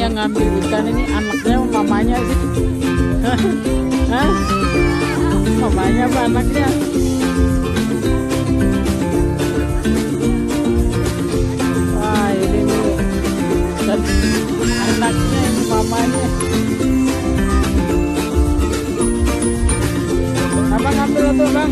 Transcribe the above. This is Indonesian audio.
yang ngambil ikan ini anaknya mamanya sih? Hah? Mamanya apa anaknya? Wah ini nih dan anaknya ini mamanya. Abang ngambil tuh bang.